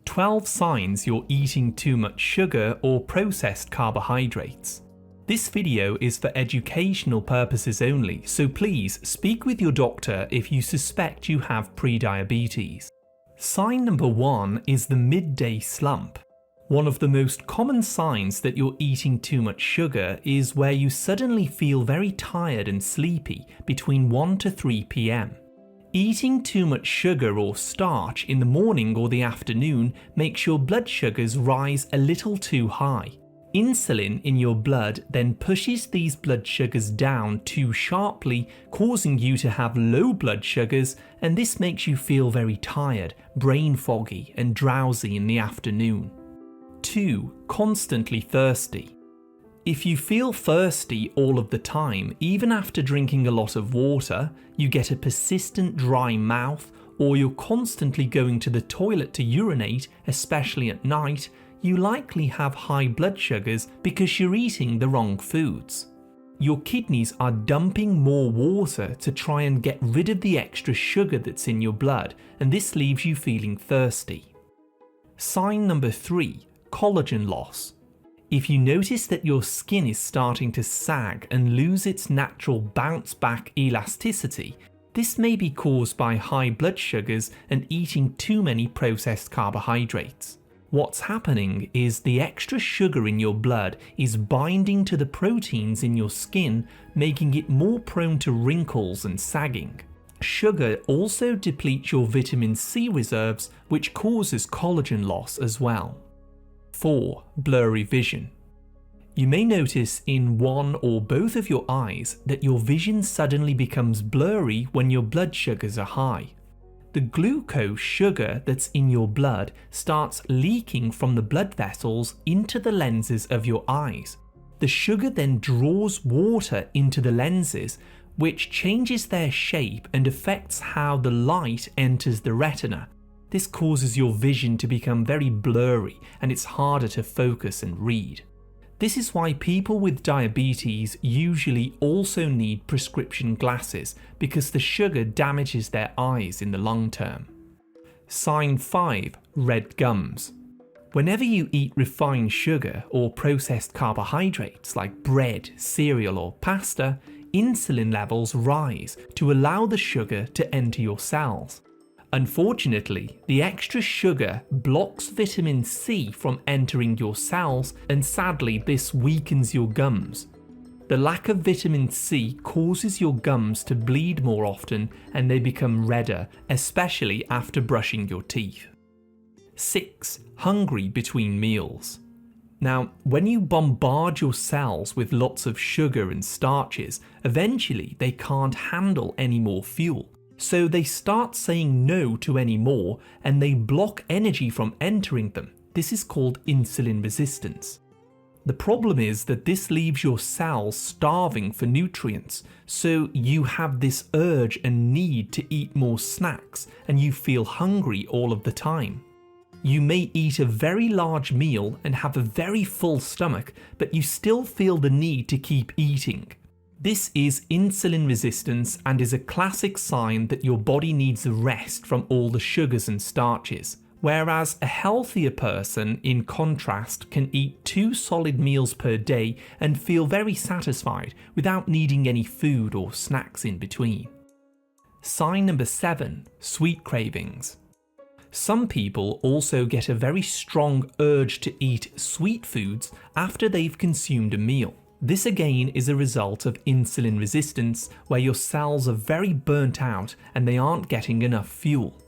12 signs you're eating too much sugar or processed carbohydrates. This video is for educational purposes only, so please speak with your doctor if you suspect you have prediabetes. Sign number 1 is the midday slump. One of the most common signs that you're eating too much sugar is where you suddenly feel very tired and sleepy between 1 to 3 p.m. Eating too much sugar or starch in the morning or the afternoon makes your blood sugars rise a little too high. Insulin in your blood then pushes these blood sugars down too sharply, causing you to have low blood sugars, and this makes you feel very tired, brain foggy, and drowsy in the afternoon. 2. Constantly thirsty. If you feel thirsty all of the time, even after drinking a lot of water, you get a persistent dry mouth, or you're constantly going to the toilet to urinate, especially at night, you likely have high blood sugars because you're eating the wrong foods. Your kidneys are dumping more water to try and get rid of the extra sugar that's in your blood, and this leaves you feeling thirsty. Sign number 3, collagen loss. If you notice that your skin is starting to sag and lose its natural bounce-back elasticity, this may be caused by high blood sugars and eating too many processed carbohydrates. What's happening is the extra sugar in your blood is binding to the proteins in your skin, making it more prone to wrinkles and sagging. Sugar also depletes your vitamin C reserves, which causes collagen loss as well. 4. Blurry vision. You may notice in one or both of your eyes that your vision suddenly becomes blurry when your blood sugars are high. The glucose sugar that's in your blood starts leaking from the blood vessels into the lenses of your eyes. The sugar then draws water into the lenses, which changes their shape and affects how the light enters the retina. This causes your vision to become very blurry, and it's harder to focus and read. This is why people with diabetes usually also need prescription glasses, because the sugar damages their eyes in the long term. Sign 5. Red gums. Whenever you eat refined sugar or processed carbohydrates like bread, cereal or pasta, insulin levels rise to allow the sugar to enter your cells. Unfortunately, the extra sugar blocks vitamin C from entering your cells, and sadly this weakens your gums. The lack of vitamin C causes your gums to bleed more often, and they become redder, especially after brushing your teeth. 6. Hungry between meals. Now, when you bombard your cells with lots of sugar and starches, eventually they can't handle any more fuel. So they start saying no to any more, and they block energy from entering them. This is called insulin resistance. The problem is that this leaves your cells starving for nutrients, so you have this urge and need to eat more snacks, and you feel hungry all of the time. You may eat a very large meal and have a very full stomach, but you still feel the need to keep eating. This is insulin resistance and is a classic sign that your body needs a rest from all the sugars and starches, whereas a healthier person, in contrast, can eat 2 solid meals per day and feel very satisfied without needing any food or snacks in between. Sign number 7. Sweet cravings. Some people also get a very strong urge to eat sweet foods after they've consumed a meal. This again is a result of insulin resistance, where your cells are very burnt out and they aren't getting enough fuel.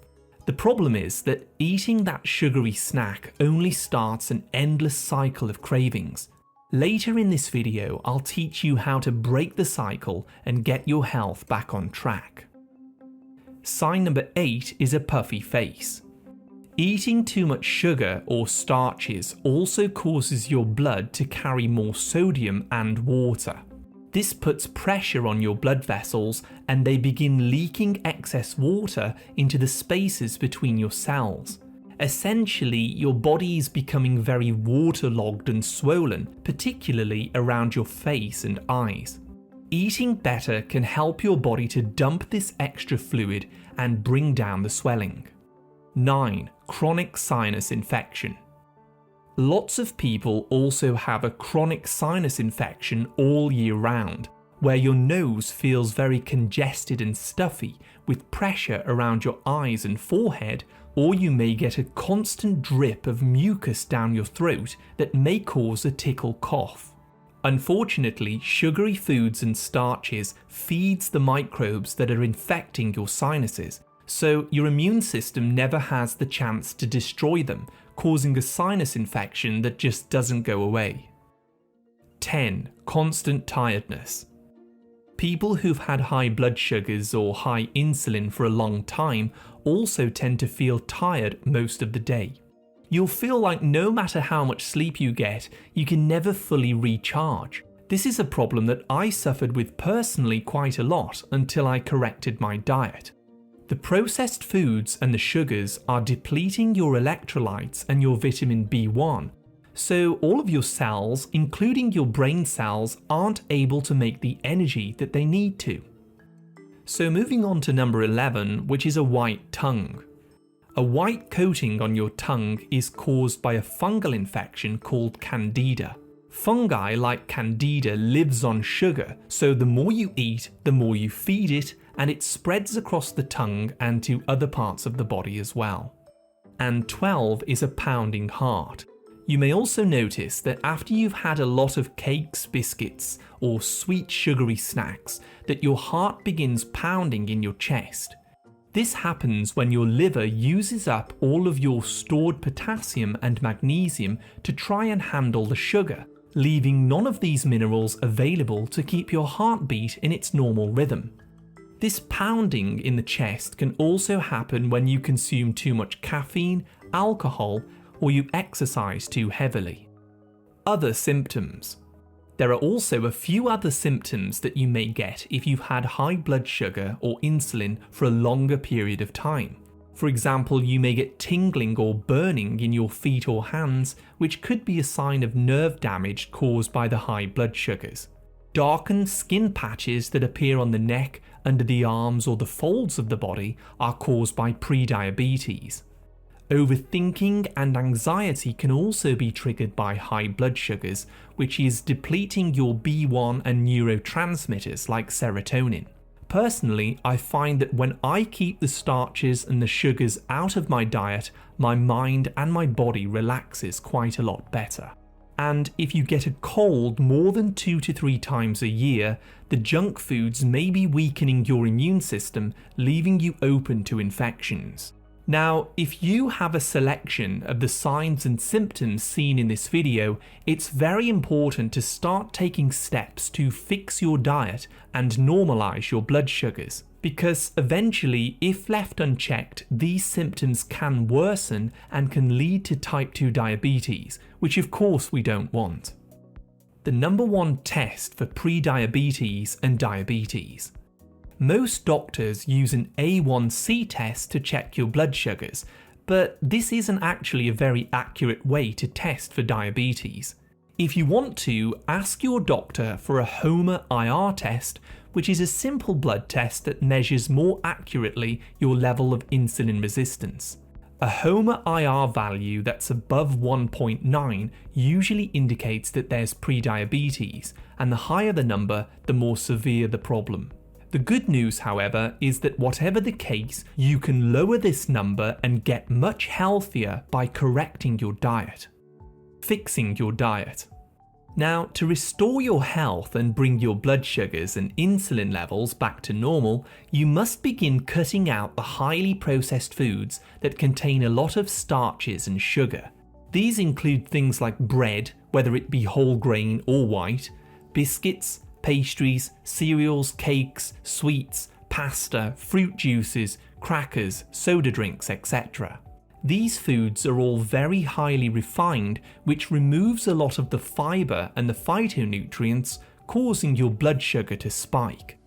The problem is that eating that sugary snack only starts an endless cycle of cravings. Later in this video, I'll teach you how to break the cycle and get your health back on track. Sign number 8 is a puffy face. Eating too much sugar or starches also causes your blood to carry more sodium and water. This puts pressure on your blood vessels, and they begin leaking excess water into the spaces between your cells. Essentially, your body is becoming very waterlogged and swollen, particularly around your face and eyes. Eating better can help your body to dump this extra fluid and bring down the swelling. 9. chronic sinus infection. Lots of people also have a chronic sinus infection all year round, where your nose feels very congested and stuffy with pressure around your eyes and forehead, or you may get a constant drip of mucus down your throat that may cause a tickle cough. Unfortunately, sugary foods and starches feeds the microbes that are infecting your sinuses, so your immune system never has the chance to destroy them, causing a sinus infection that just doesn't go away. 10. Constant tiredness. People who've had high blood sugars or high insulin for a long time also tend to feel tired most of the day. You'll feel like no matter how much sleep you get, you can never fully recharge. This is a problem that I suffered with personally quite a lot until I corrected my diet. The processed foods and the sugars are depleting your electrolytes and your vitamin B1, so all of your cells, including your brain cells, aren't able to make the energy that they need to. So moving on to number 11, which is a white tongue. A white coating on your tongue is caused by a fungal infection called Candida. Fungi like Candida lives on sugar, so the more you eat, the more you feed it, and it spreads across the tongue and to other parts of the body as well. And 12 is a pounding heart. You may also notice that after you've had a lot of cakes, biscuits, or sweet sugary snacks, that your heart begins pounding in your chest. This happens when your liver uses up all of your stored potassium and magnesium to try and handle the sugar, leaving none of these minerals available to keep your heartbeat in its normal rhythm. This pounding in the chest can also happen when you consume too much caffeine, alcohol, or you exercise too heavily. Other symptoms. There are also a few other symptoms that you may get if you've had high blood sugar or insulin for a longer period of time. For example, you may get tingling or burning in your feet or hands, which could be a sign of nerve damage caused by the high blood sugars. Darkened skin patches that appear on the neck, under the arms, or the folds of the body are caused by prediabetes. Overthinking and anxiety can also be triggered by high blood sugars, which is depleting your B1 and neurotransmitters like serotonin. Personally, I find that when I keep the starches and the sugars out of my diet, my mind and my body relaxes quite a lot better. And if you get a cold more than 2 to 3 times a year, the junk foods may be weakening your immune system, leaving you open to infections. Now, if you have a selection of the signs and symptoms seen in this video, it's very important to start taking steps to fix your diet and normalize your blood sugars. Because eventually, if left unchecked, these symptoms can worsen and can lead to type 2 diabetes, which of course we don't want. The number one test for prediabetes and diabetes. Most doctors use an A1C test to check your blood sugars, but this isn't actually a very accurate way to test for diabetes. If you want to, ask your doctor for a HOMA-IR test, which is a simple blood test that measures more accurately your level of insulin resistance. A HOMA-IR value that's above 1.9 usually indicates that there's prediabetes, and the higher the number, the more severe the problem. The good news, however, is that whatever the case, you can lower this number and get much healthier by correcting your diet. Fixing your diet. Now, to restore your health and bring your blood sugars and insulin levels back to normal, you must begin cutting out the highly processed foods that contain a lot of starches and sugar. These include things like bread, whether it be whole grain or white, biscuits, pastries, cereals, cakes, sweets, pasta, fruit juices, crackers, soda drinks, etc. These foods are all very highly refined, which removes a lot of the fiber and the phytonutrients, causing your blood sugar to spike.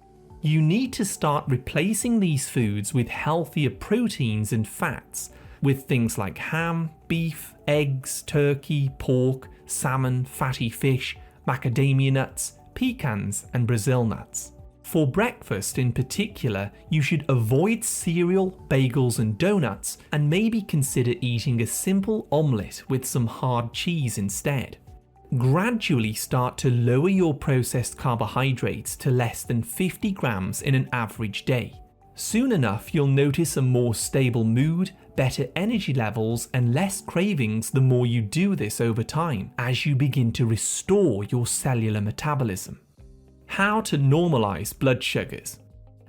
You need to start replacing these foods with healthier proteins and fats, with things like ham, beef, eggs, turkey, pork, salmon, fatty fish, macadamia nuts, pecans, and Brazil nuts. For breakfast in particular, you should avoid cereal, bagels and donuts, and maybe consider eating a simple omelette with some hard cheese instead. Gradually start to lower your processed carbohydrates to less than 50 grams in an average day. Soon enough, you'll notice a more stable mood, better energy levels and less cravings the more you do this over time as you begin to restore your cellular metabolism. How to normalize blood sugars.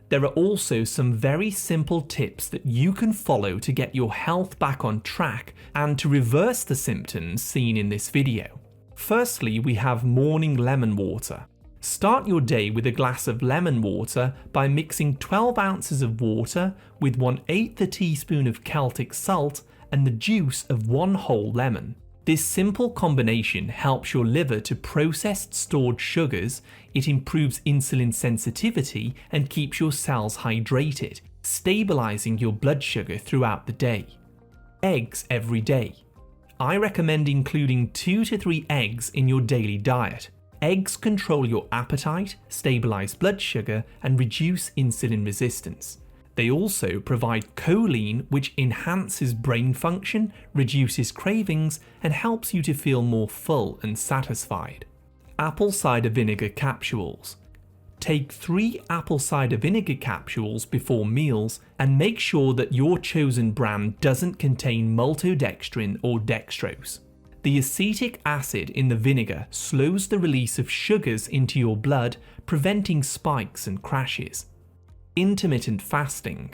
There are also some very simple tips that you can follow to get your health back on track and to reverse the symptoms seen in this video. Firstly, we have morning lemon water. Start your day with a glass of lemon water by mixing 12 ounces of water with 1/8 a teaspoon of Celtic salt and the juice of 1 whole lemon. This simple combination helps your liver to process stored sugars, it improves insulin sensitivity and keeps your cells hydrated, stabilizing your blood sugar throughout the day. Eggs every day. I recommend including 2 to 3 eggs in your daily diet. Eggs control your appetite, stabilize blood sugar, and reduce insulin resistance. They also provide choline, which enhances brain function, reduces cravings, and helps you to feel more full and satisfied. Apple cider vinegar capsules. Take 3 apple cider vinegar capsules before meals and make sure that your chosen brand doesn't contain maltodextrin or dextrose. The acetic acid in the vinegar slows the release of sugars into your blood, preventing spikes and crashes. Intermittent fasting.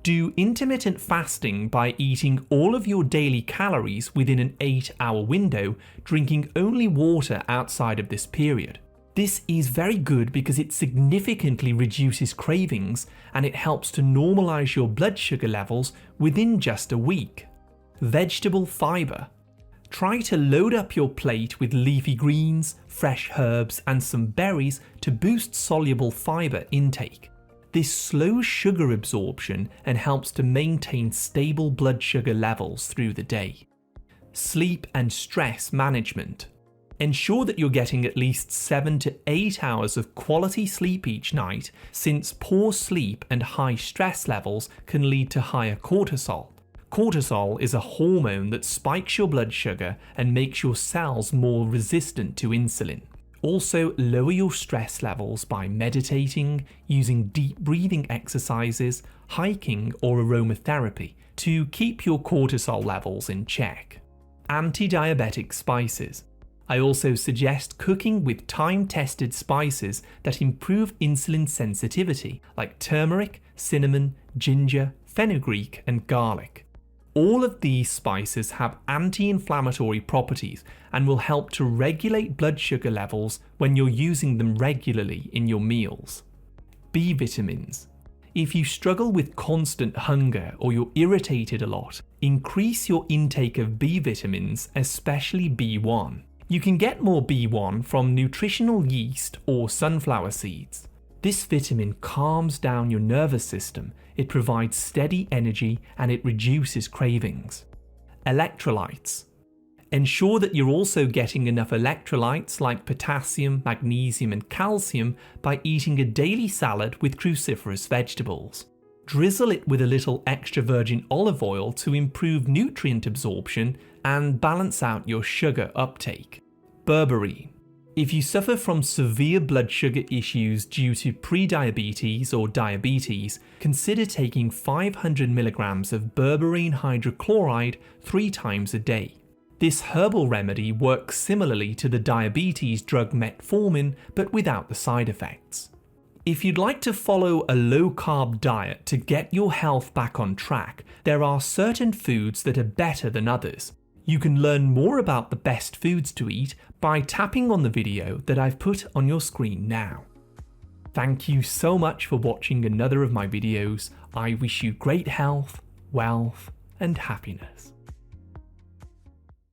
Do intermittent fasting by eating all of your daily calories within an 8-hour window, drinking only water outside of this period. This is very good because it significantly reduces cravings and it helps to normalize your blood sugar levels within just a week. Vegetable fiber. Try to load up your plate with leafy greens, fresh herbs and some berries to boost soluble fiber intake. This slows sugar absorption and helps to maintain stable blood sugar levels through the day. Sleep and stress management. Ensure that you're getting at least 7 to 8 hours of quality sleep each night, since poor sleep and high stress levels can lead to higher cortisol. Cortisol is a hormone that spikes your blood sugar and makes your cells more resistant to insulin. Also, lower your stress levels by meditating, using deep breathing exercises, hiking or aromatherapy to keep your cortisol levels in check. Anti-diabetic spices. I also suggest cooking with time-tested spices that improve insulin sensitivity, like turmeric, cinnamon, ginger, fenugreek, and garlic. All of these spices have anti-inflammatory properties and will help to regulate blood sugar levels when you're using them regularly in your meals. B vitamins. If you struggle with constant hunger or you're irritated a lot, increase your intake of B vitamins, especially B1. You can get more B1 from nutritional yeast or sunflower seeds. This vitamin calms down your nervous system, it provides steady energy and it reduces cravings. Electrolytes. Ensure that you're also getting enough electrolytes like potassium, magnesium and calcium by eating a daily salad with cruciferous vegetables. Drizzle it with a little extra virgin olive oil to improve nutrient absorption and balance out your sugar uptake. Berberine. If you suffer from severe blood sugar issues due to prediabetes or diabetes, consider taking 500 milligrams of berberine hydrochloride 3 times a day. This herbal remedy works similarly to the diabetes drug metformin, but without the side effects. If you'd like to follow a low-carb diet to get your health back on track, there are certain foods that are better than others. You can learn more about the best foods to eat by tapping on the video that I've put on your screen now. Thank you so much for watching another of my videos. I wish you great health, wealth, and happiness.